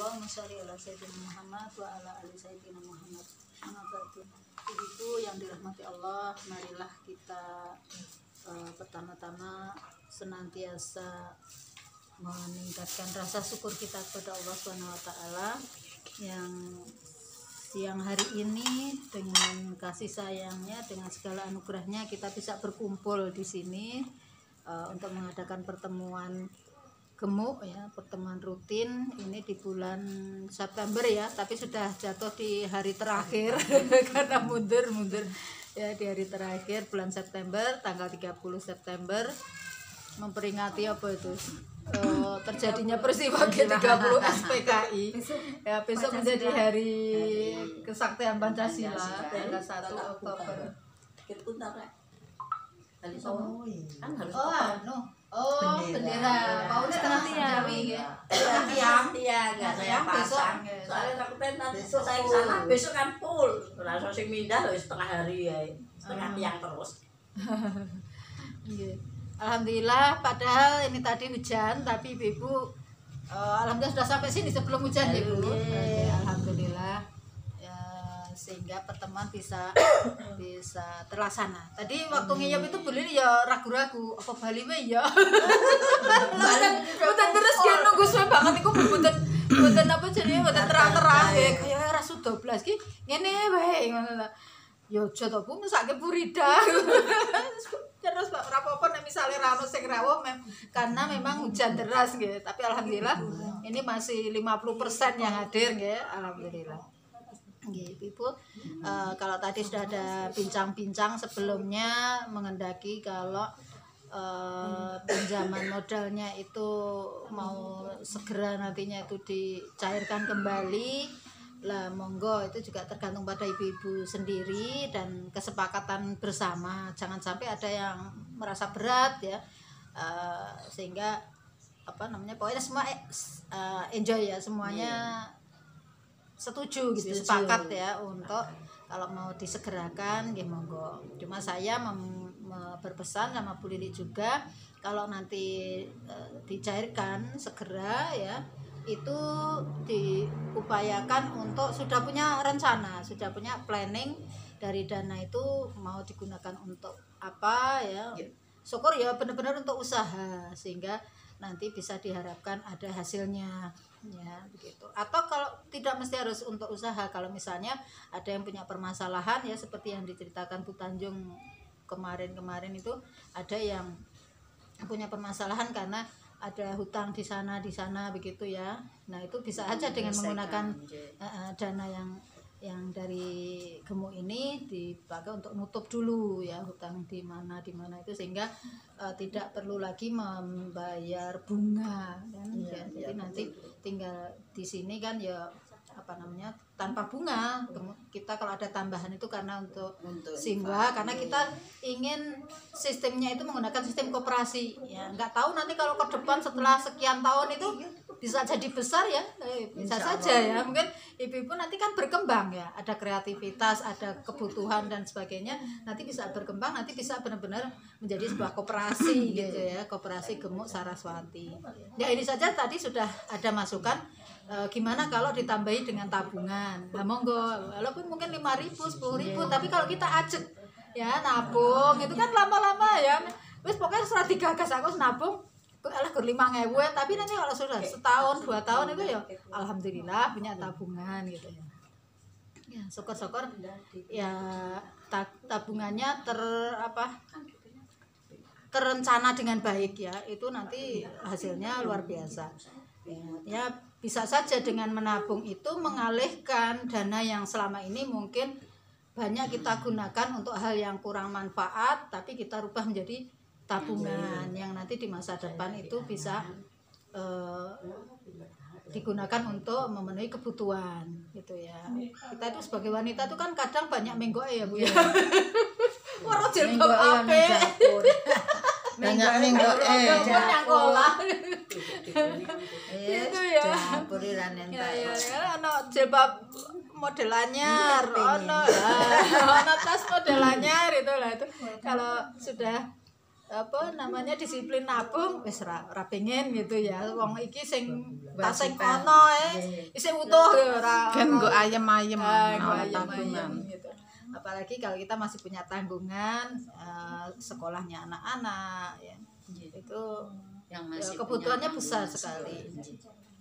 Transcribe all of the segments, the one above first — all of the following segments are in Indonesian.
Allahumma sholli ala sayyidina Muhammad wa ala ali sayyidina Muhammad. Ibu yang dirahmati Allah, marilah kita pertama-tama senantiasa meningkatkan rasa syukur kita kepada Allah Subhanahu wa taala yang siang hari ini dengan kasih sayangnya, dengan segala anugerahnya kita bisa berkumpul di sini untuk mengadakan pertemuan gemuk ya, pertemuan rutin ini di bulan September ya, tapi sudah jatuh di hari terakhir karena mundur ya, di hari terakhir bulan September tanggal 30 September memperingati apa itu terjadinya peristiwa G30 SPKI ya, besok menjadi hari kesaktian Pancasila tanggal 1 Oktober. Kan harus bendera mau setengah tiang enggak saya pasang soalnya takutnya nanti saya ke sana besok kan full langsung sing mindah setengah hari ya, setengah tiang terus. Alhamdulillah, padahal ini tadi hujan tapi ibu alhamdulillah sudah sampai sini sebelum hujan ibu. Alhamdulillah ya, sehingga pertemuan bisa terlaksana. Tadi waktu ngiyap itu boleh ya ragu-ragu apa Bali we ya. Boten terus ki nunggu suwe banget iku boten apa jenenge boten terang-terang kaya ora sudah blas ki ngene wae ngono ta. Ya aja to Bu, mesake burida. Terus ora apa-apa nek misale ra ono sing rawuh karena memang hujan deras nggih, tapi alhamdulillah ini masih 50% yang hadir nggih, alhamdulillah. Nggih, Ibu. Kalau tadi sudah ada bincang-bincang sebelumnya mengendaki kalau pinjaman modalnya itu mau segera nantinya itu dicairkan kembali. Lah monggo, itu juga tergantung pada ibu-ibu sendiri dan kesepakatan bersama, jangan sampai ada yang merasa berat ya, sehingga apa namanya pokoknya semua enjoy ya, semuanya setuju gitu, sepakat ya untuk kalau mau disegerakan ya monggo. Cuma saya berpesan sama Bu Lili juga kalau nanti dicairkan segera ya, itu diupayakan untuk sudah punya rencana, sudah punya planning dari dana itu mau digunakan untuk apa ya. Syukur ya benar-benar untuk usaha sehingga nanti bisa diharapkan ada hasilnya ya begitu. Atau kalau tidak mesti harus untuk usaha, kalau misalnya ada yang punya permasalahan ya seperti yang diceritakan Bu Tanjung kemarin itu, ada yang punya permasalahan karena ada hutang di sana begitu ya. Nah itu bisa aja dengan menggunakan dana yang dari gemuk ini dipakai untuk nutup dulu ya hutang di mana itu, sehingga tidak perlu lagi membayar bunga kan ya. Jadi nanti tinggal di sini kan ya apa namanya tanpa bunga. Kita kalau ada tambahan itu karena untuk Simwa, karena kita ingin sistemnya itu menggunakan sistem koperasi ya. Nggak tahu nanti kalau ke depan setelah sekian tahun itu bisa jadi besar ya, bisa saja ya, mungkin ibu-ibu nanti kan berkembang ya, ada kreativitas, ada kebutuhan dan sebagainya, nanti bisa berkembang, nanti bisa benar-benar menjadi sebuah koperasi gitu ya, koperasi gemuk Saraswati ya. Ini saja tadi sudah ada masukan gimana kalau ditambahi dengan tabungan. Nah monggo, walaupun mungkin 5.000, 10.000, tapi kalau kita ajak ya nabung itu kan lama-lama ya, wis pokoknya surat digagas aku nabung alah gur 5.000, tapi nanti kalau sudah setahun 2 tahun itu ya alhamdulillah punya tabungan gitu ya. Ya syukur-syukur ya tabungannya terencana dengan baik ya, itu nanti hasilnya luar biasa ya. Bisa saja dengan menabung itu mengalihkan dana yang selama ini mungkin banyak kita gunakan untuk hal yang kurang manfaat, tapi kita rubah menjadi tabungan yang nanti di masa depan itu bisa digunakan untuk memenuhi kebutuhan gitu ya. Kita itu sebagai wanita itu kan kadang banyak menggoe ya Bu ya. Waro jilbab apik. Banyak menggoe yang kolah. Itu ya. Campuriran entar. Ya ono jilbab model anyar, ono tas model anyar itu lah itu. Kalau sudah apa namanya disiplin nabung wis ra pengen gitu ya. Wong iki sing tasing kono isih utuh ya ora. Kan nggo ayem-ayem Nggo ora ayem-ayem tabungan. gitu. Apalagi kalau kita masih punya tanggungan sekolahnya anak-anak ya. Itu yang ya, masih kebutuhannya punya besar tanggungan. sekali.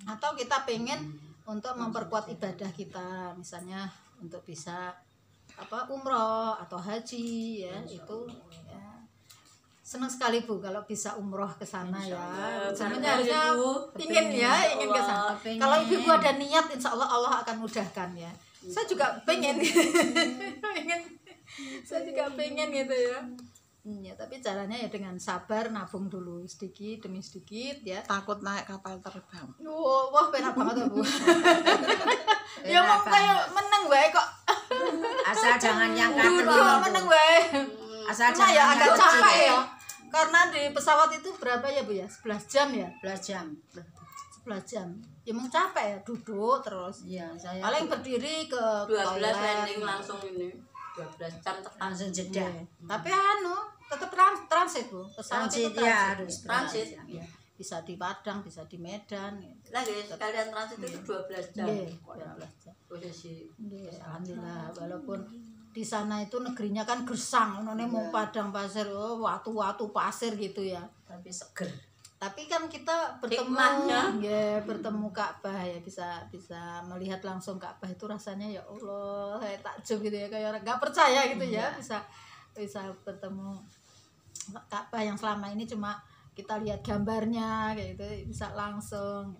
Atau kita pengen untuk memperkuat ibadah kita, misalnya untuk bisa apa umroh atau haji ya, itu ya senang sekali Bu kalau bisa umroh ke sana ya. Sebenarnya harusnya ingin ke sana. Kalau ibu ada niat, insya Allah Allah akan mudahkan ya. Saya juga pengen, saya juga pengen gitu ya. Ya, tapi caranya ya dengan sabar, nabung dulu sedikit demi sedikit ya. Takut naik kapal terbang. Wah penak banget ya Bu. Ya mau kayak meneng wae kok. Asal jangan yang Dulu meneng wae. Asal Cuma ya jangan agak yang capek ya. Karena di pesawat itu berapa ya Bu ya? 11 jam ya? 11 jam. 11 jam. Ya emang capek ya duduk terus. Iya, saya Paling berdiri ke 12 toilet. landing langsung ini 12 jam tekan. langsung jeda. Tapi tetap transit Bu. Pesawat Transit itu ya transit. harus Transit. Ya. Bisa di Padang, bisa di Medan gitu. Lagi sekalian transit itu 12 jam. Nggih, 12 jam. Posisi Nggih, alhamdulillah walaupun di sana itu negerinya kan gersang, ini mau padang pasir, watu-watu pasir gitu ya. Tapi seger. Tapi kan kita bertemu, Hikmahnya. ya bertemu Ka'bah ya, bisa melihat langsung Ka'bah itu rasanya ya Allah, kayak takjub gitu ya, kayak orang nggak percaya gitu ya, bisa bertemu Ka'bah yang selama ini cuma kita lihat gambarnya kayak gitu, bisa langsung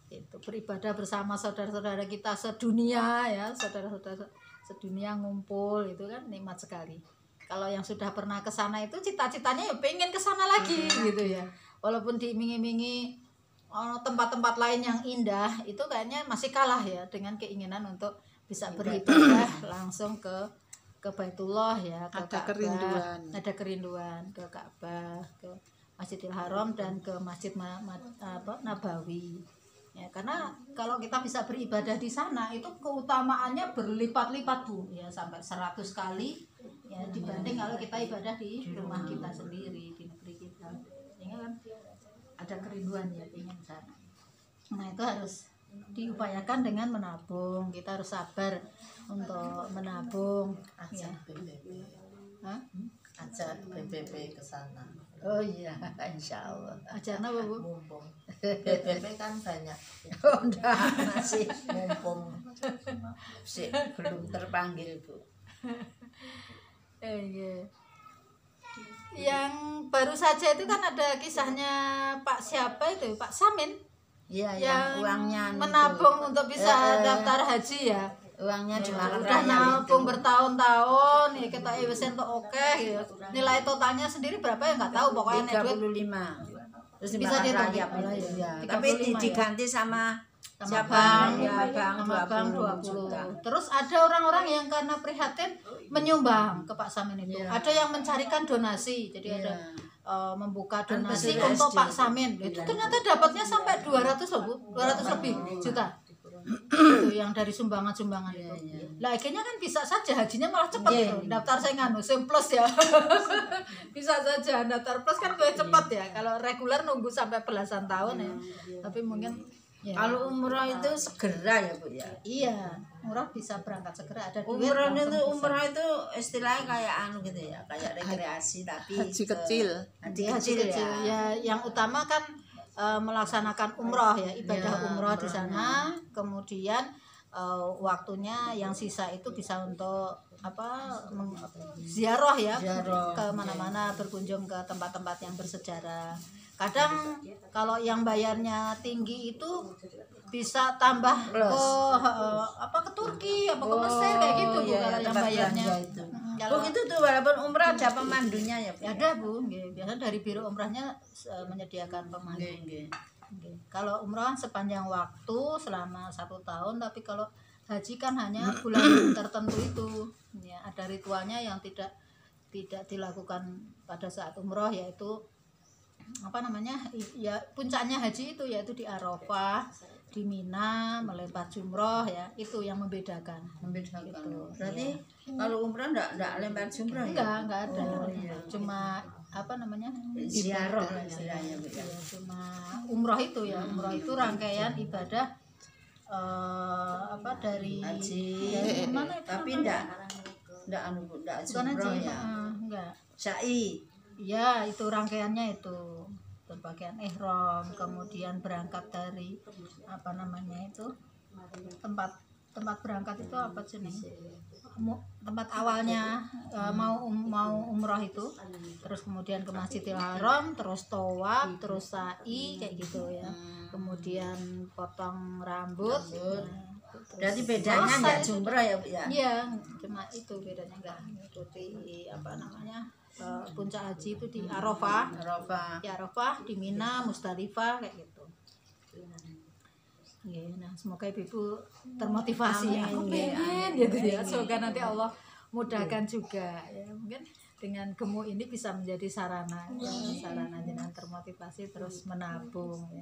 itu beribadah bersama saudara-saudara kita sedunia ya, saudara-saudara sedunia ngumpul itu kan nikmat sekali. Kalau yang sudah pernah ke sana itu cita-citanya ya pengen ke sana lagi gitu ya. Walaupun diiming-imingi tempat-tempat lain yang indah, itu kayaknya masih kalah ya dengan keinginan untuk bisa beribadah langsung ke Baitullah ya, ke Ada Ka'bah. kerinduan. Ada kerinduan ke Ka'bah, ke Masjidil Haram dan ke Masjid Nabawi. Ya, karena kalau kita bisa beribadah di sana itu keutamaannya berlipat-lipat Bu ya, sampai 100 kali ya dibanding kalau kita ibadah di rumah kita sendiri, di negeri kita. Sehingga kan ada kerinduan ya ingin sana. Nah, itu harus diupayakan dengan menabung. Kita harus sabar untuk menabung ya. PBB. Hah? Ajak PBB ke sana. Oh iya, Insya Allah. ajarnya apa Bu? Mumpung PBB kan banyak. Oh enggak, masih Mumpung sih belum terpanggil Bu. iya. Yang baru saja itu kan ada kisahnya Pak siapa itu, Pak Samin Iya, yang uangnya menabung untuk bisa daftar haji ya. uangnya dimakan Udah nabung bertahun-tahun ya, kita wis entuk oke gitu. Nilai totalnya sendiri berapa ya nggak tahu, pokoknya nek duit 35. Terus bisa dimakan dihitung rayap ya. itu ya. 35 Tapi ya. diganti sama siapa? bank, Ya, bank sama bank 20 20. juta. Terus ada orang-orang yang karena prihatin menyumbang ke Pak Samin itu. Iya. Ada yang mencarikan donasi, jadi ada membuka Kan donasi peserta untuk SD. Pak Samin. Itu ternyata dapatnya sampai 200 loh Bu, 200 lebih juta. Itu yang dari sumbangan-sumbangan itu. Lah akhirnya kan bisa saja hajinya malah cepat Iya. itu. Daftar saya nganu sing plus ya. Bisa saja daftar plus kan gue cepat ya. Kalau reguler nunggu sampai belasan tahun ya. Tapi mungkin ya. Kalau umroh itu segera ya Bu ya. Iya, murah bisa berangkat segera, ada duit Umroh langsung itu bisa. umroh itu istilahnya kayak anu gitu ya, kayak rekreasi tapi Haji kecil. Haji Haji kecil kecil ya. ya. Yang utama kan melaksanakan umroh ya, ibadah Ya, umroh di sana. Kemudian waktunya yang sisa itu bisa untuk ziarah ya, Ziarah, ke mana-mana, berkunjung ke tempat-tempat yang bersejarah. Kadang kalau yang bayarnya tinggi itu bisa tambah ke Turki ke Mesir kayak gitu Bu, iya, kalau yang tempat bayarnya. belanja itu. Kalau Bu itu tuh walaupun umroh ada pemandunya ya Bu. ya ada Bu, nggih. Biasanya dari biro umrahnya menyediakan pemandu. Nggih. Nggih. Kalau umrah sepanjang waktu selama 1 tahun, tapi kalau haji kan hanya bulan tertentu itu. Ya, ada ritualnya yang tidak dilakukan pada saat umroh, yaitu ya puncaknya haji itu yaitu di Arafah, di Mina, melempar jumroh ya, itu yang membedakan. Membedakan. Gitu. Berarti Iya. kalau umroh enggak lempar jumroh ya? Enggak ada. Oh, iya. Cuma apa namanya Ziarah ibadah, istilahnya, Bu, ya. ya, cuma umroh itu ya, umroh itu rangkaian ibadah apa dari Haji. mana itu Tapi namanya? enggak anu Bu, enggak Bukan umroh haji, ya. enggak. Sa'i. Ya, itu rangkaiannya itu berpakaian ihram, kemudian berangkat dari apa namanya itu tempat berangkat itu apa jenis tempat awalnya mau umroh itu, terus kemudian ke Masjidil Haram, terus tawaf, terus sa'i kayak gitu ya, kemudian potong rambut. Berarti bedanya enggak jumroh ya Bu ya. Iya, cuma itu bedanya, enggak mengikuti apa namanya puncak haji itu di Arafah. Ya, Arafah, di Mina, Musdalifah kayak gitu. Ya, nah semoga ibu-ibu termotivasi. Amin. Aku pengen gitu ya. Semoga nanti Allah mudahkan juga ya. Mungkin dengan gemuk ini bisa menjadi sarana jenengan termotivasi terus menabung ya.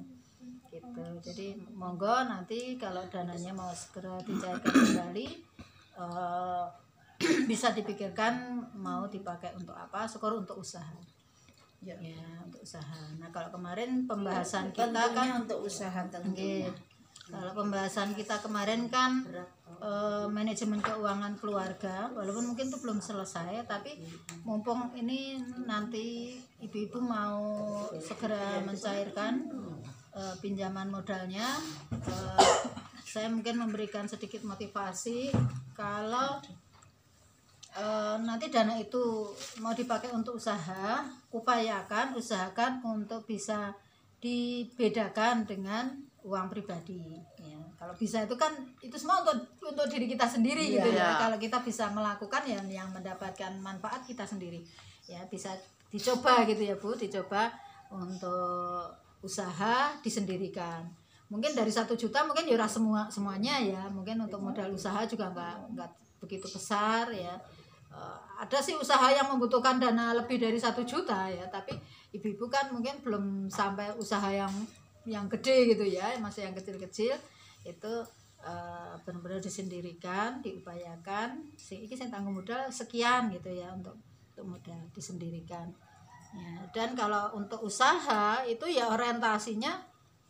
Gitu. Jadi monggo nanti kalau dananya mau segera dicairkan kembali bisa dipikirkan mau dipakai untuk apa, syukur untuk usaha ya, untuk usaha. Nah kalau kemarin pembahasan kita kan untuk usaha tentunya. Kalau pembahasan kita kemarin kan manajemen keuangan keluarga, walaupun mungkin itu belum selesai, tapi mumpung ini nanti ibu-ibu mau segera mencairkan pinjaman modalnya, saya mungkin memberikan sedikit motivasi kalau nanti dana itu mau dipakai untuk usaha, usahakan untuk bisa dibedakan dengan uang pribadi ya. Kalau bisa itu kan itu semua untuk diri kita sendiri gitu ya. Kalau kita bisa melakukan yang mendapatkan manfaat kita sendiri ya, bisa dicoba gitu ya Bu, dicoba untuk usaha disendirikan. Mungkin dari 1 juta mungkin ya semuanya ya, mungkin untuk modal usaha juga enggak begitu besar ya. Ada sih usaha yang membutuhkan dana lebih dari 1 juta ya, tapi ibu-ibu kan mungkin belum sampai usaha yang gede gitu ya, masih yang kecil-kecil itu benar-benar disendirikan, diupayakan. Ini saya tanggung modal sekian gitu ya untuk modal disendirikan. Ya, dan kalau untuk usaha itu ya orientasinya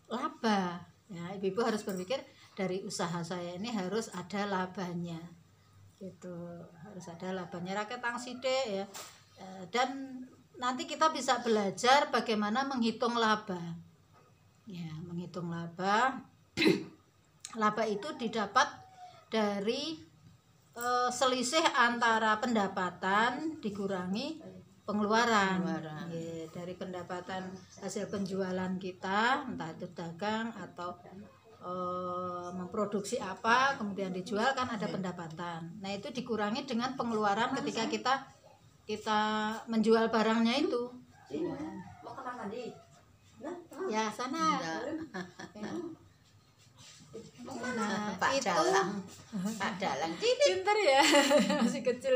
laba. Ya, ibu-ibu harus berpikir dari usaha saya ini harus ada labanya. Gitu, harus ada labanya rakyat tangside ya. Dan nanti kita bisa belajar bagaimana menghitung laba. Ya, menghitung laba. Laba itu didapat dari selisih antara pendapatan dikurangi pengeluaran. Ya, dari pendapatan hasil penjualan kita, entah itu dagang atau memproduksi apa kemudian dijual, kan ada pendapatan. Nah, itu dikurangi dengan pengeluaran ketika kita menjual barangnya itu. Mau kemana mandi? Ya sana. Nah, Pak itu Dalang pinter ya. Masih kecil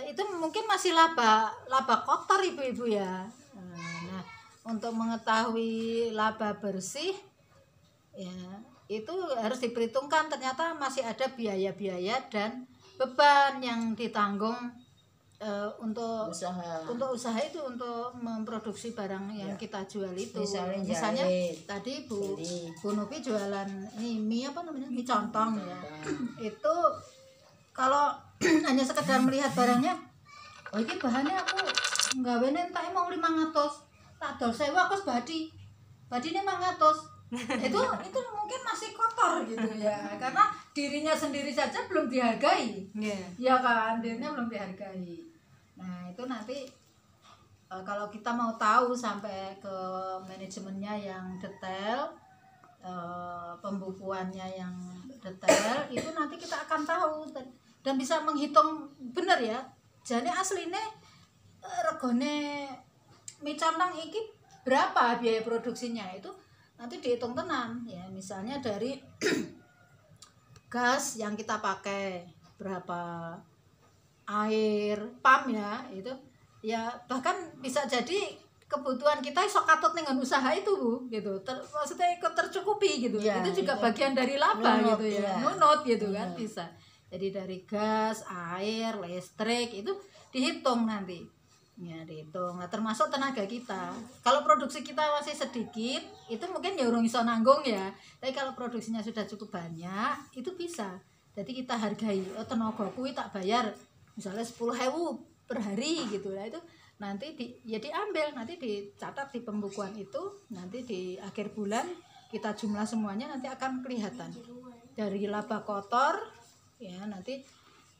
itu mungkin masih laba kotor ibu-ibu ya. Nah, untuk mengetahui laba bersih ya itu harus diperhitungkan, ternyata masih ada biaya-biaya dan beban yang ditanggung untuk usaha itu, untuk memproduksi barang yang kita jual itu. Misalnya tadi Bu Novi jualan ini mie apa namanya, mie contong ya. Itu kalau hanya sekedar melihat barangnya, oh ini bahannya aku nggawene entek mau 500, tak dol 1000 aku badine 500. itu mungkin masih kotor gitu ya, karena dirinya sendiri saja belum dihargai. Ya kan, dirinya belum dihargai. Nah, itu nanti kalau kita mau tahu sampai ke manajemennya yang detail, pembukuannya yang detail, itu nanti kita akan tahu dan bisa menghitung bener ya. Jadi aslinya regone mie contong iki berapa biaya produksinya, itu nanti dihitung tenan ya. Misalnya dari gas yang kita pakai berapa, air, pam ya, itu ya bahkan bisa jadi kebutuhan kita iso katut dengan usaha itu Bu, gitu. Maksudnya ikut tercukupi gitu ya, itu juga bagian dari laba gitu ya, nunut gitu kan bisa. Jadi dari gas, air, listrik itu dihitung nanti. Ya dihitung. Nah, termasuk tenaga kita. Kalau produksi kita masih sedikit, itu mungkin ya urung iso nanggung ya. Tapi kalau produksinya sudah cukup banyak, itu bisa. Jadi kita hargai, oh tenaga kuwi tak bayar misalnya 10.000 per hari gitu lah, itu nanti diambil, nanti dicatat di pembukuan itu, nanti di akhir bulan kita jumlah semuanya nanti akan kelihatan. Dari laba kotor ya nanti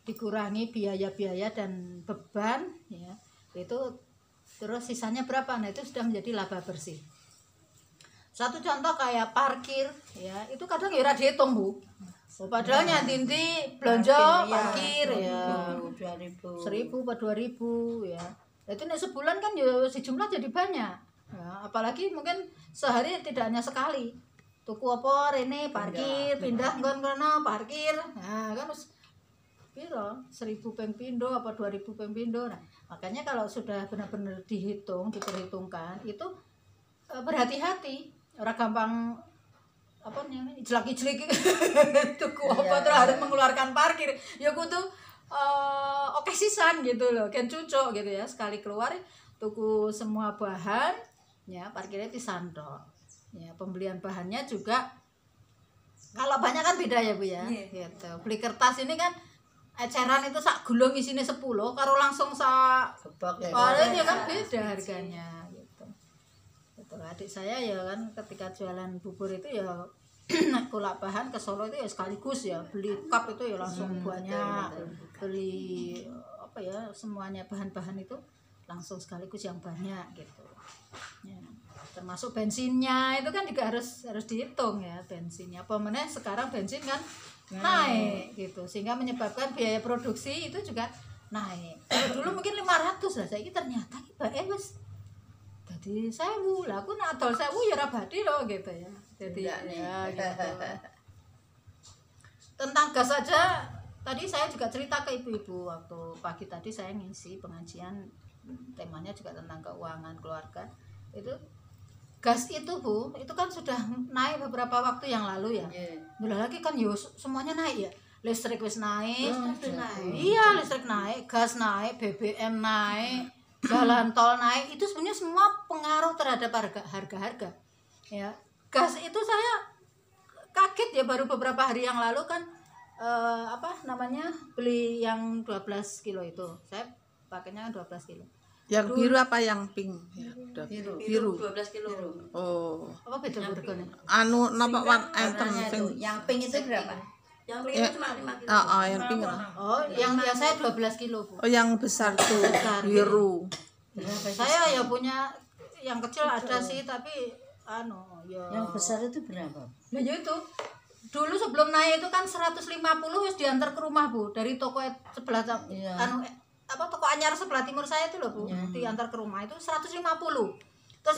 dikurangi biaya-biaya dan beban ya, itu terus sisanya berapa, nah itu sudah menjadi laba bersih. Satu contoh kayak parkir ya, itu kadang ya ora dihitung Bu. Padahal nyantinti belanja parkir ya 1.000 atau 2.000 ya. Itu nek sebulan kan ya sejumlah jadi banyak. Ya, apalagi mungkin sehari tidak hanya sekali. Tuku apa rene parkir, pindah nggon kono parkir. Nah, kan wis piro? 1.000 ping pindho apa 2.000 ping pindho. Nah, makanya kalau sudah benar-benar diperhitungkan itu berhati-hati. Ora gampang apa namanya jelek-jelek tuku apa terus harus mengeluarkan parkir. Ya kudu oke sisan gitu loh, kan cucuk gitu ya. Sekali keluar tuku semua bahan ya, parkirnya disantok. Ya, pembelian bahannya juga kalau banyak kan beda ya Bu ya. Gitu. Beli kertas ini kan eceran itu sak gulung isine 10 karo langsung sak paling ya kan beda harganya gitu. Gitu. Adik saya ya kan ketika jualan bubur itu ya kulak bahan ke Solo itu ya sekaligus ya beli cup itu ya langsung banyak, beli apa ya semuanya bahan-bahan itu langsung sekaligus yang banyak gitu ya. Termasuk bensinnya itu kan juga harus dihitung ya bensinnya. Apa meneh sekarang bensin kan naik gitu sehingga menyebabkan biaya produksi itu juga naik. Kalau dulu mungkin 500 lah, saya ternyata wis jadi 1.000 lah, aku nak adol 1.000 ya ora badi loh gitu ya. Jadi ya gitu. Tentang gas saja tadi saya juga cerita ke ibu-ibu waktu pagi tadi saya ngisi pengajian, temanya juga tentang keuangan keluarga. Itu gas itu Bu, itu kan sudah naik beberapa waktu yang lalu ya. Belum lagi kan yo semuanya naik ya. Listrik wis naik. Iya, listrik naik, gas naik, BBM naik, jalan tol naik. Itu sebenarnya semua pengaruh terhadap harga-harga. Ya. Gas itu saya kaget ya, baru beberapa hari yang lalu kan beli yang 12 kilo itu. Saya pakainya 12 kilo. Yang biru apa yang pink? Ya, biru. 12 kilo. Oh. Apa beda harganya? Anu napa warna enten sing Yang pink itu berapa? Yang pink cuma 5 kilo. yang pink. Oh, yang saya 12 kilo Bu. Oh, yang besar tuh biru. Saya ya punya yang kecil ada sih, tapi ya. Yang besar itu berapa? Nah, ya itu. Dulu sebelum naik itu kan 150 wis diantar ke rumah Bu, dari toko sebelah toko anyar sebelah timur saya itu loh Bu, diantar ke rumah itu 150. Terus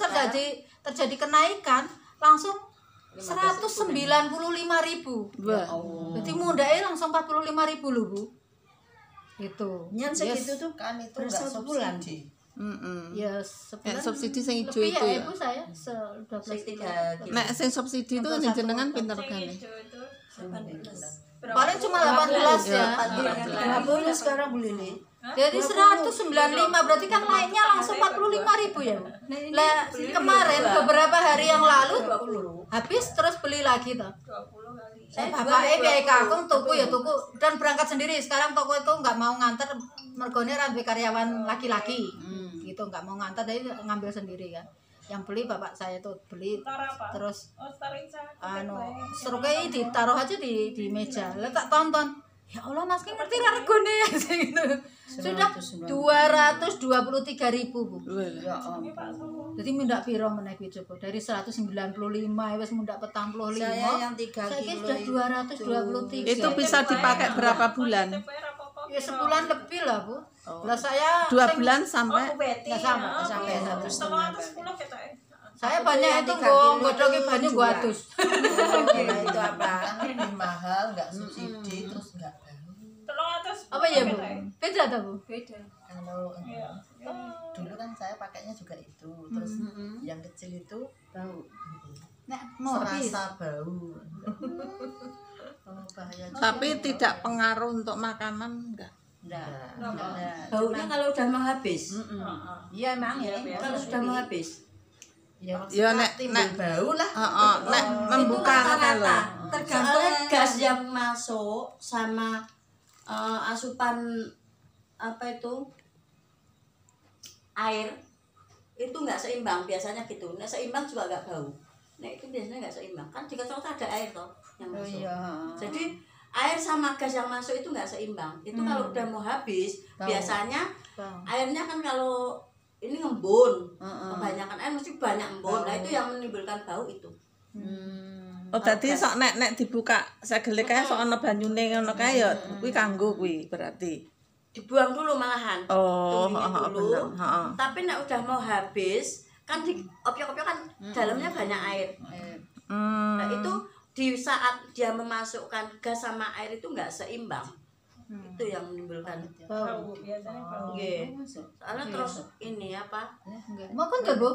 terjadi kenaikan langsung 195.000. Jadi mudahnya langsung 45.000 loh Bu. Itu. Yang segitu tuh kan itu enggak sebulan. Ya sebulan. Subsidi sing ijo itu ya. Ibu saya 12 kilo. Nek sing subsidi itu jenengan pinter kan. Paling cuma 18 ya. 20 sekarang beli nih. Jadi 195 berarti kan naiknya langsung 45.000 ya. Lah kemarin beberapa hari yang lalu habis terus beli lagi toh. Bapaknya biaya kakung tuku dan berangkat sendiri. Sekarang toko itu nggak mau nganter mergone ra duwe karyawan laki-laki. Gitu nggak mau nganter, jadi ngambil sendiri kan. Yang beli bapak saya tuh beli terus struknya ditaruh aja di meja. Lah tak tonton. Ya Allah Mas, ki ngerti ra regone ya gitu. Sudah 223.000 Bu. Ya ampun. Jadi mundak piro meneh kuwi coba. Dari 195 wis mundak 45. Saya yang 3 kilo sudah 223. Itu bisa dipakai berapa bulan? Ya sebulan lebih lah Bu. Lah saya 2 bulan sampai enggak sampai 1,5. Saya Aku banyak yang itu 3 kilo godhogi itu banyu jual. atus. Itu apa? Kan lebih mahal, nggak subsidi, terus nggak bau. Apa ya Bu? Beda ta Bu? Kalau dulu kan saya pakainya juga itu, terus yang kecil itu Nek mau habis. serasa bau. bahaya. Tapi tidak pengaruh untuk makanan enggak? Enggak. Baunya kalau udah mau habis. Iya emang ya. Kalau sudah mau habis. Ya, Ya nek timbul bau lah. nek membuka Itu rata-rata. kalau Tergantung gas yang masuk sama asupan apa itu air itu nggak seimbang biasanya gitu. Nah seimbang juga nggak bau. Nah itu biasanya nggak seimbang kan di kacamata ada air toh yang masuk. Jadi air sama gas yang masuk itu nggak seimbang. Itu kalau udah mau habis biasanya airnya kan kalau ini ngembun, kebanyakan air mesti banyak embun. Nah itu yang menimbulkan bau itu. oh dadi sok nek dibuka segele kae sok ana banyune ngono kae ya kuwi kanggo kuwi berarti. Dibuang dulu malahan. Oh, Tuangin dulu. heeh. Tapi nek udah mau habis kan di opiok-opiok kan dalamnya banyak air. Nah itu di saat dia memasukkan gas sama air itu nggak seimbang. Itu yang menimbulkan Bau. nggih. Soalnya terus ini apa? Mau kan nggak, Bu?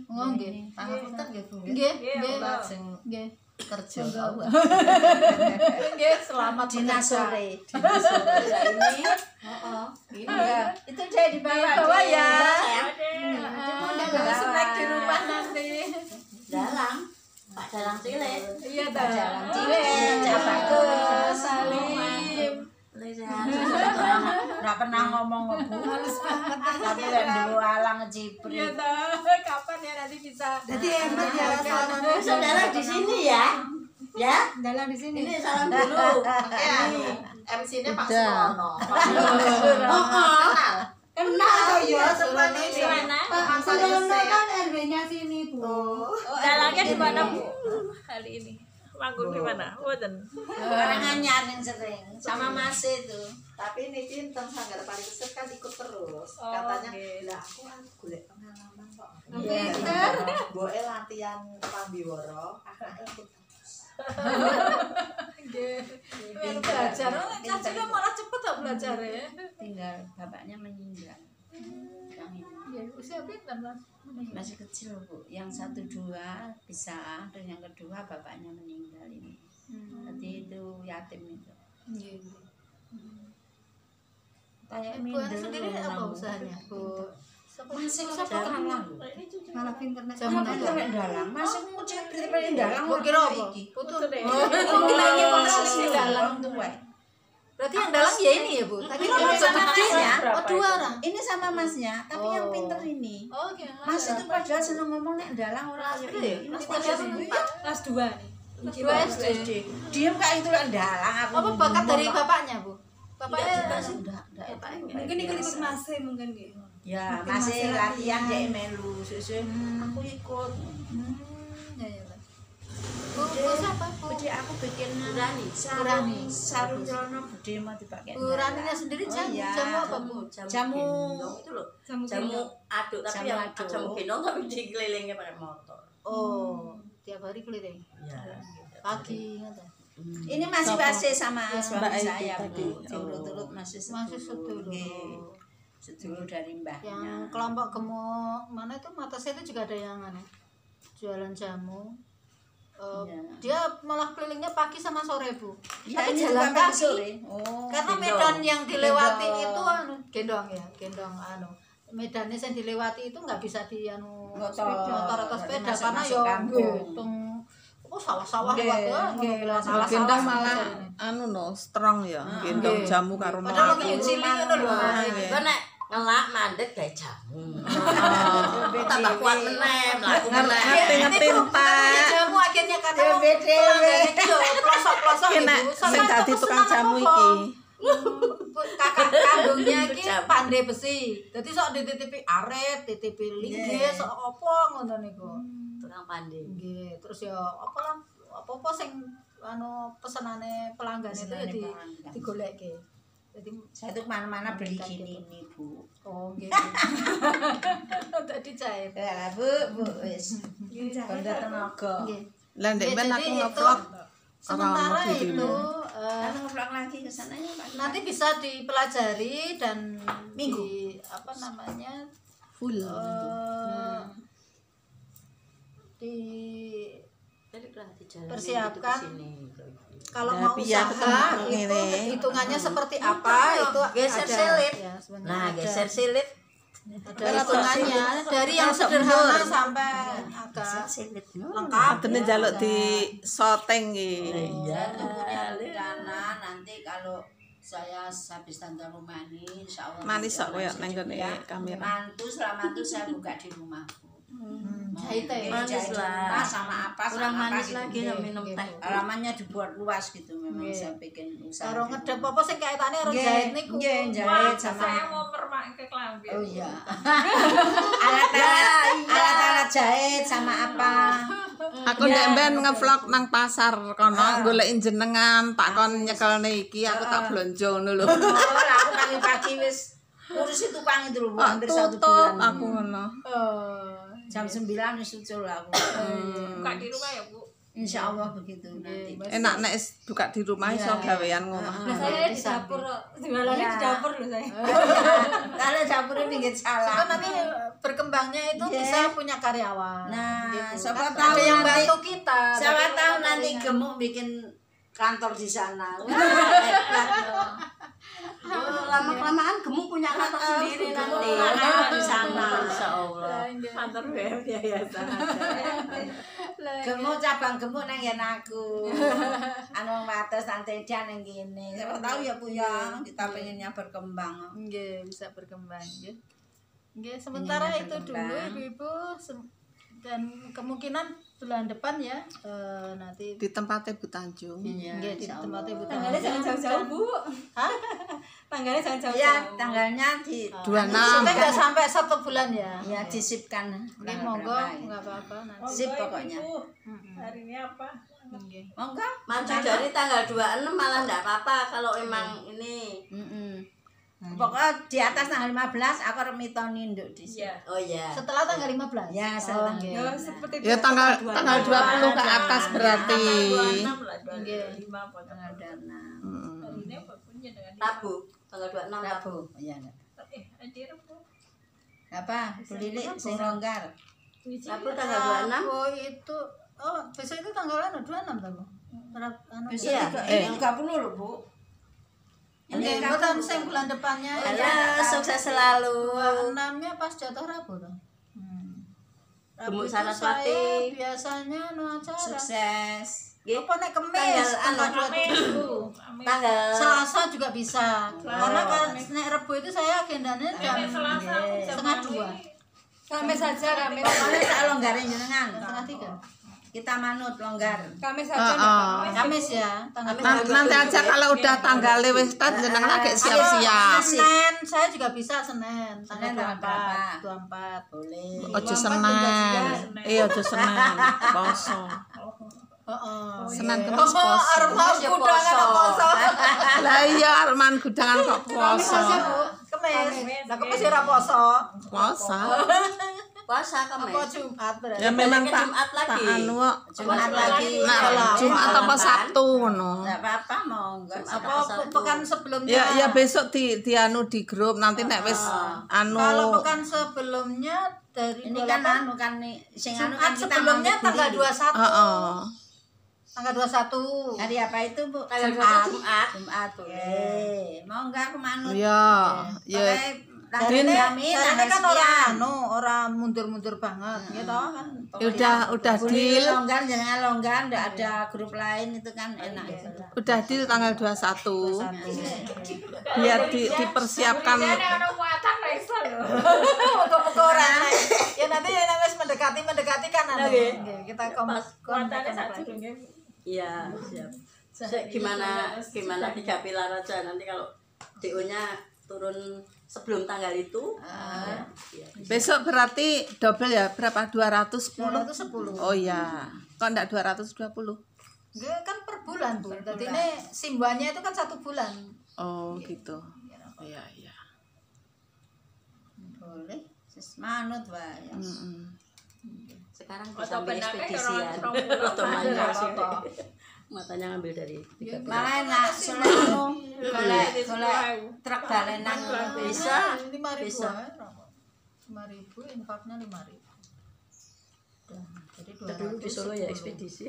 Oh, nggih. Pangapunten nggih, Bu. Nggih, nggih. Mbak sing Nggih. kerja bau. Nggih, selamat Dinas bekerja. sore. Nah, ini ini Itu saya dibawa Bawa di- ya. sayang Bawa snack di rumah nanti. dalang Pak Dalang Cilik. Iya, Jalan Dah. cilik, bagus. Salim. Sehat. Nggak pernah ngomong ngebu. Tapi lek dulu alang Iya, ngeciprit. Dah. Kapan ya nanti bisa? Jadi enak ya rasanya. Saudara di sini ya. Ya. Dalam di sini. Ini salam dulu. MC-nya Pak Udah. Surono. Kenal ya semuanya Pak Surono kan RW-nya sini, Bu. Dalangnya di mana Bu? Hari ini. Manggung di mana? Boten. Orang anyar yang sering sama Mas itu. tapi ini Cinten Sanggar Pariwisata kan ikut terus. Oh, Katanya, oke. lah aku golek pengalaman kok. Pinter. Boe latihan Pambiworo, kakaknya ikut terus. Nggih. Belajar. Cacile malah cepet tak belajar ya. Tinggal bapaknya meninggal. Yang ini Nggih, usia pinten, Mas? masih kecil Bu. Yang 1-2 bisa, dan yang kedua bapaknya meninggal ini. Jadi itu yatim itu. Nggih. Kayak Bu Ani sendiri apa usahanya, Bu? Masih Siapa kerja kenal? dalang. Malah pinter nek Jamu jamu pinter nek dalang. Masih ngucap pinter dalang. Bu kira apa? Putu. Oh, Bilangnya Masih masih dalang. tua. Berarti yang dalang ya ini ya, Bu? Tadi Ini kan sama gede ya. masnya. Oh, 2 orang. Ini sama masnya, tapi yang Oh. pinter ini. Oh, gimana? Mas itu padahal seneng ngomong nek dalang ora Kelas ayo berapa ya? ini. Kelas Kelas tiga tiga. apa empat? Kelas 2 nih. 2 SD. Diem kayak itu lah dalang aku. Apa bakat dari bapaknya, Bu? Bapaknya Bapaknya Enggak. Mungkin ikut masih mungkin gitu. Ya, masih latihan dia melu susu. Aku ikut. ya ya. Bu siapa? Bu Jadi aku bikin Rani. sarung celana gede mau dipakai. Bu Raninya sendiri jamu, iya. jamu apa, Bu? Jamu. gendong itu loh. Jamu Jamu aduk tapi Jamu yang aduk. jamu gendong tapi dikelilingnya pakai motor. Oh, tiap hari keliling. Ya. Pagi ngoten. Ini masih base sama suami Mbak Ayu saya, tadi. Bu. Diurut-urut masih Masih sedulur. Nggih. Sedulur dari mbahnya. Yang kelompok gemuk mana itu mata saya itu juga ada yang aneh jualan jamu. Iya. Dia malah kelilingnya pagi sama sore, Bu. Ya, Tapi ini jalan juga kaki. sore. Oh. Karena gendong. medan yang dilewati Gendong. itu anu gendong ya, gendong anu. Medannya yang dilewati itu nggak bisa di anu Motor. motor atau Berarti sepeda masuk- karena masuk ya kampung. ngitung apa sawah-sawah Nggih, lewat ya. nggih, Sawah-sawah gendong sawah malah ini. anu no strong ya, gendong Nggih. jamu karo Padahal mlaku. lagi cilik ngono lho. nggih. Kok nek ngelak mandek kayak jamu. Tambah kuat meneh, mlaku meneh. Ngerti-ngerti Punya Pak. jamu akhirnya karena Dewe-dewe. pelanggan itu yo pelosok-pelosok Iki nek ibu. sing Sampai dadi aku tukang seneng jamu apa? iki. Kakak kandungnya iki Jamu. pandai besi. Dadi sok dititipi aret, titipi linggih, sok apa ngono niku. Tukang pandai. Nggih, terus ya apa lah apa-apa sing anu pesenane pelanggan itu ya di Pelanggan. digolekke. Jadi Saya tuh kemana-mana beli gini nih, Bu. oh nggih. Tadi cair. Ya, Bu, wis. Benda tenaga. Nggih. Lah ndek Ya, ben jadi aku itu ngevlog sementara orang itu video. Aku ngevlog lagi ke sana ya, Pak. nanti bisa dipelajari dan Minggu. di apa namanya full. di persiapkan kalau Nah, mau biar usaha ketemu itu ini. hitungannya seperti apa itu geser ada. silit. Ya, sebenarnya Nah, ada. geser silit. Ada hitungannya dari yang sederhana sampai agak Silit. lengkap. Adene njaluk di shooting iki. Iya. punya rencana nanti kalau saya habis tanggal rumah ini insya Allah Manis nanti kok koyo orang nang sedikit gone ya. kamera. Mantu selama itu saya buka di rumahku. Jahit ya. Manis Jahit lah. rumah sama apa Kurang sama apa manis gitu. lagi lah minum teh. Halamannya dibuat luas gitu memang saya bikin usaha. Karo di ngedep rumah. apa sing kaitane karo Nggih, jahit niku. nggih, Wah, jahit saya sama mau permak ke kelambi. oh iya. Alat-alat jahit sama apa? Aku ndek ben ngevlog nang pasar kono goleki jenengan tak kon nyekelne iki aku tak blonjo ngono lho. Oh, aku pagi-pagi wis ngurus itu pang itu lho hampir 1 Tutup bulan. aku ngono. Jam 9 wis ucul aku. Buka di rumah ya, Bu. Insya Allah begitu nanti. Enak nek buka di rumah iso gawean ngono. Saya di dapur, jualannya di dapur loh saya. Kalau dapurnya pinggir Itu salah. nanti berkembangnya itu bisa punya karyawan. Nah, gitu. siapa Kan tahu ada yang nanti- bantu kita. Siapa Tapi tahu kita nanti punya. gemuk bikin kantor di sana. Wah, hebat loh. Lama-kelamaan gemuk punya kantor sendiri nanti. Kantor di sana. Insya Allah. Kantor biasa. Gemuk cabang gemuk nang yen aku. Anu wates nanti dia nang kene. Siapa tahu ya Bu ya, kita pengennya berkembang. Nggih, bisa berkembang nggih. Nggih, sementara Ininya itu dulu berkembang. Ibu-ibu dan kemungkinan bulan depan ya nanti Di tempatnya Bu Tanjung. nggih di insya tempat Ibu Tanggalnya jangan jauh-jauh, Bu. Hah? Tanggalnya jangan jauh-jauh. Ya, tanggalnya di 26. Sudah enggak sampai 1 bulan ya. ya disipkan. Nggih, monggo enggak apa-apa nanti. Sip pokoknya. Hari ini apa? Nggih. Monggo. Maju dari tanggal 26 malah enggak apa-apa kalau emang ini. Pokoknya di atas tanggal 15 aku arep mitoni nduk di sini. Iya. Oh iya. Setelah tanggal 15. Ya, Oh, setelah nggih. Ya, seperti Ya tanggal 20 ke atas berarti. 26 lah, 25 apa Tanggal 26. Hari ini apa punya dengan Rabu, tanggal 26 Rabu. Rabu. Iya enggak. Ada Rabu. Apa? Bu Lili sing longgar. Rabu tanggal 26. Oh, itu besok itu tanggal 26 ta, Bu? Besok Iya. ini 30 loh, Bu. Ini bukan sing bulan depannya. Halo, sukses selalu. 26-nya pas jatuh Rabu tuh. Gemuk Rabu itu Saraswati. saya biasanya acara. Sukses. Apa nek kemis Tanggal tanggal 27. Tanggal Selasa juga bisa. Karena kan nek Rebu itu saya agendanya jam Selasa setengah 2. Kami saja kami. Pokoknya tak longgarin jenengan. Setengah 3. Kita manut longgar. Kami Kamis ya, tanggal Nanti aja kalau udah tanggalnya wis tat jenengan lagi siap-siap. Senin saya juga bisa Senin tanggal Senin tanggal 24. Boleh. Ojo Senin. Iya ojo Senin. Poso. Heeh. Senin Kamis poso. Arep mau kudangan poso. Lah iya Arman gudangan kok poso. Kemis. Lah kemis ora poso. Poso. puasa Apa Kamis. Jumat berarti? Ya memang tak Jumat lagi. tak anu kok. Jumat lagi. Nah, Jumat apa Sabtu ngono. Enggak apa-apa mau enggak. Apa pekan sebelumnya? Ya besok di anu di grup nanti nek wis anu Kalau pekan sebelumnya dari Ini kan anu kan nih sing anu Jumat kan kita sebelumnya mau tanggal beli. 21. heeh. Tanggal 21. Hari apa itu, Bu? Tanggal Jumat. 21 Jumat. Jumat boleh. Mau enggak aku manut. Ya, ya Din kami Ini kan orang mundur-mundur banget gitu kan. udah Boleh deal. longgar jangan longgar enggak ada grup lain itu kan enak. Udah deal tanggal 21. Biar dipersiapkan. ada muatan Raisa loh. Muka-muka orang. Ya nanti wis mendekati kan ada. Kita Muatannya satu dong. Iya, siap. Gimana 3 pilar aja nanti kalau DO-nya turun sebelum tanggal itu. Ya. Besok berarti double ya, berapa? 210. 210. Oh iya. Kok enggak 220? Enggak kan per bulan, Bu. Jadi ini simbanya itu kan 1 bulan. Oh, gitu. Iya, iya. Boleh. Sis manut wae. Sekarang Atau bisa ambil benaknya ekspedisian. orang Otomatis. apa-apa. Matanya ngambil dari 3 pilar. Malah enak selalu golek truk balenan Bisa. 5.000 Bisa. ae. 5.000 infaknya 5.000. Jadi Dulu di Solo ya ekspedisi.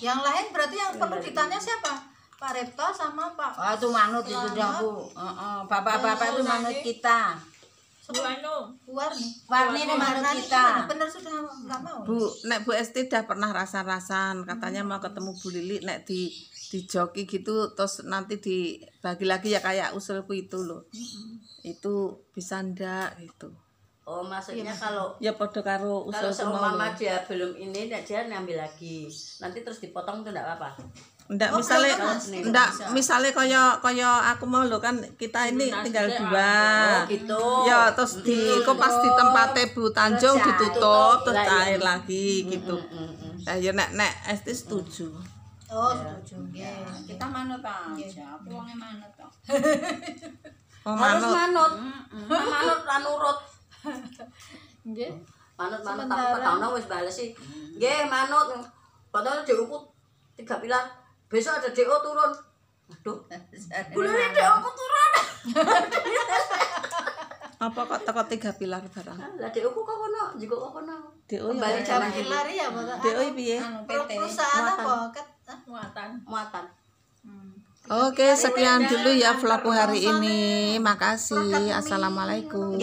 Yang lain berarti yang perlu ditanya siapa? Pak Repto sama Pak. Oh, itu manut itu Selamat. aku. Bapak-bapak itu manut kita. Warni. Warni ini manut kita. Bener sudah nggak mau. Bu, nek Bu Esti udah pernah rasan-rasan, katanya mau ketemu Bu Lili, nek di joki gitu, terus nanti dibagi lagi ya kayak usulku itu loh. Itu bisa ndak gitu. Oh, maksudnya kalau Ya podo karo kalau usulku mau. seumpama dia belum ini, nah dia ngambil lagi. Nanti terus dipotong itu enggak apa-apa. Ndak Oh, misalnya belum, Mas. ndak misalnya kaya aku mau loh kan kita ini tinggal 2. Oh, gitu. Ya terus kok pas di tempatnya Bu Tanjung ditutup terus Lah, iya. cair lagi gitu. Nah ya nek Esti setuju. Oh, setuju. Ya, kita manut aja. Aku wonge manut kok. Oh Harus manut. manut. Manut lan nurut. Nggih. Manut aku Sementara- ketahuan wis bales sih. Nggih, manut. Padahal DO-ku 3 pilar. Besok ada DO turun. Aduh. Bulan DO-ku turun. Apa kok teko 3 pilar barang? Lah DO-ku kok kono, juga kok kono. DO ya. Kembali zaman dulu. Lari ya, Pak. DO piye? Anu PT. Perusahaan apa? Muatan. Oke, sekian dulu ya vlogku hari ini. Makasih. Assalamualaikum.